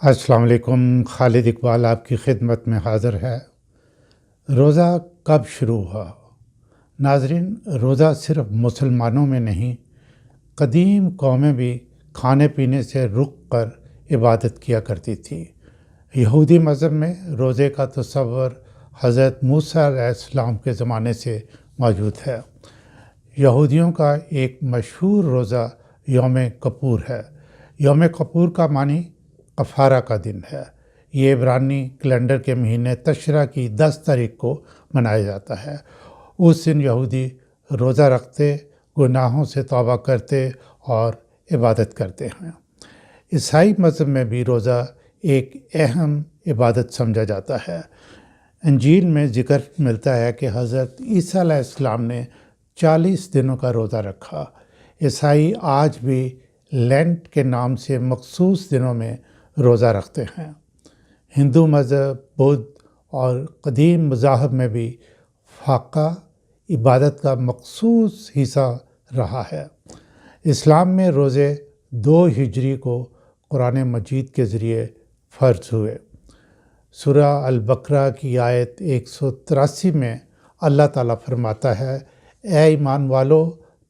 السلام علیکم، خالد اقبال آپ کی خدمت میں حاضر ہے۔ روزہ کب شروع ہوا؟ ناظرین، روزہ صرف مسلمانوں میں نہیں، قدیم قومیں بھی کھانے پینے سے رک کر عبادت کیا کرتی تھی۔ یہودی مذہب میں روزے کا تصور حضرت موسیٰ علیہ السلام کے زمانے سے موجود ہے۔ یہودیوں کا ایک مشہور روزہ یوم کپور ہے۔ یوم کپور کا معنی کفارہ کا دن ہے۔ یہ عبرانی کیلنڈر کے مہینے تشرا کی 10 تاریخ کو منایا جاتا ہے۔ اس دن یہودی روزہ رکھتے، گناہوں سے توبہ کرتے اور عبادت کرتے ہیں۔ عیسائی مذہب میں بھی روزہ ایک اہم عبادت سمجھا جاتا ہے۔ انجیل میں ذکر ملتا ہے کہ حضرت عیسیٰ علیہ السلام نے 40 دنوں کا روزہ رکھا۔ عیسائی آج بھی لینٹ کے نام سے مخصوص دنوں میں روزہ رکھتے ہیں۔ ہندو مذہب، بدھ اور قدیم مذاہب میں بھی فاقہ عبادت کا مخصوص حصہ رہا ہے۔ اسلام میں روزے 2 ہجری کو قرآن مجید کے ذریعے فرض ہوئے۔ سورہ البقرہ کی آیت 183 میں اللہ تعالیٰ فرماتا ہے، اے ایمان والو،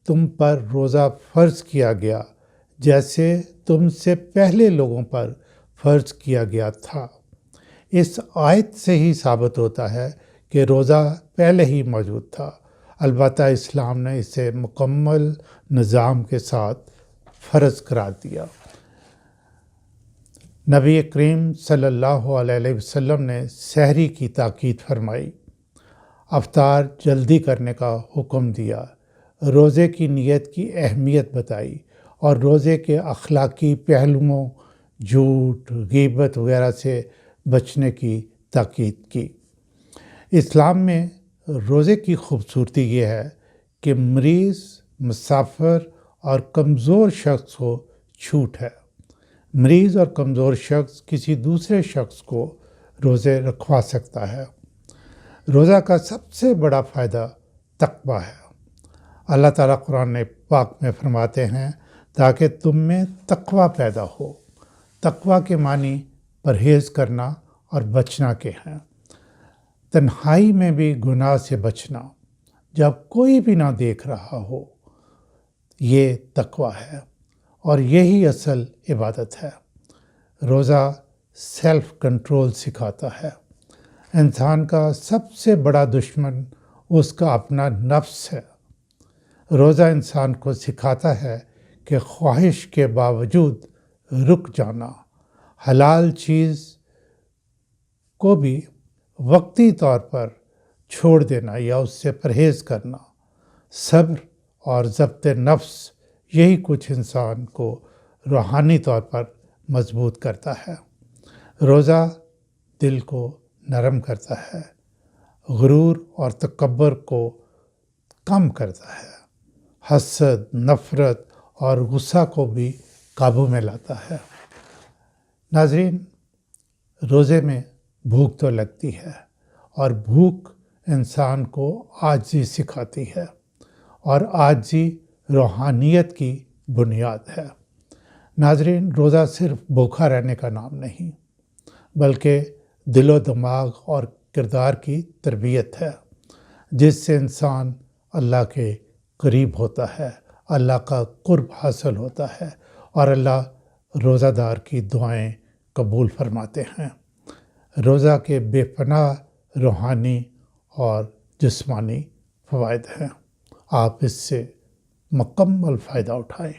تم پر روزہ فرض کیا گیا جیسے تم سے پہلے لوگوں پر فرض کیا گیا تھا۔ اس آیت سے ہی ثابت ہوتا ہے کہ روزہ پہلے ہی موجود تھا، البتہ اسلام نے اسے مکمل نظام کے ساتھ فرض قرار دیا۔ نبی کریم صلی اللہ علیہ وسلم نے سحری کی تاکید فرمائی، افطار جلدی کرنے کا حکم دیا، روزے کی نیت کی اہمیت بتائی اور روزے کے اخلاقی پہلوؤں، جھوٹ، غیبت وغیرہ سے بچنے کی تاکید کی۔ اسلام میں روزے کی خوبصورتی یہ ہے کہ مریض، مسافر اور کمزور شخص کو چھوٹ ہے۔ مریض اور کمزور شخص کسی دوسرے شخص کو روزے رکھوا سکتا ہے۔ روزہ کا سب سے بڑا فائدہ تقویٰ ہے۔ اللہ تعالیٰ قرآن پاک میں فرماتے ہیں، تاکہ تم میں تقویٰ پیدا ہو۔ تقویٰ کے معنی پرہیز کرنا اور بچنا کے ہیں۔ تنہائی میں بھی گناہ سے بچنا، جب کوئی بھی نہ دیکھ رہا ہو، یہ تقویٰ ہے اور یہی اصل عبادت ہے۔ روزہ سیلف کنٹرول سکھاتا ہے۔ انسان کا سب سے بڑا دشمن اس کا اپنا نفس ہے۔ روزہ انسان کو سکھاتا ہے کہ خواہش کے باوجود رک جانا، حلال چیز کو بھی وقتی طور پر چھوڑ دینا یا اس سے پرہیز کرنا۔ صبر اور ضبط نفس، یہی کچھ انسان کو روحانی طور پر مضبوط کرتا ہے۔ روزہ دل کو نرم کرتا ہے، غرور اور تکبر کو کم کرتا ہے، حسد، نفرت اور غصہ کو بھی قابو میں لاتا ہے۔ ناظرین، روزے میں بھوک تو لگتی ہے اور بھوک انسان کو عاجزی سکھاتی ہے، اور عاجزی روحانیت کی بنیاد ہے۔ ناظرین، روزہ صرف بھوکا رہنے کا نام نہیں، بلکہ دل و دماغ اور کردار کی تربیت ہے، جس سے انسان اللہ کے قریب ہوتا ہے، اللہ کا قرب حاصل ہوتا ہے اور اللہ روزہ دار کی دعائیں قبول فرماتے ہیں۔ روزہ کے بے پناہ روحانی اور جسمانی فوائد ہیں۔ آپ اس سے مکمل فائدہ اٹھائیں۔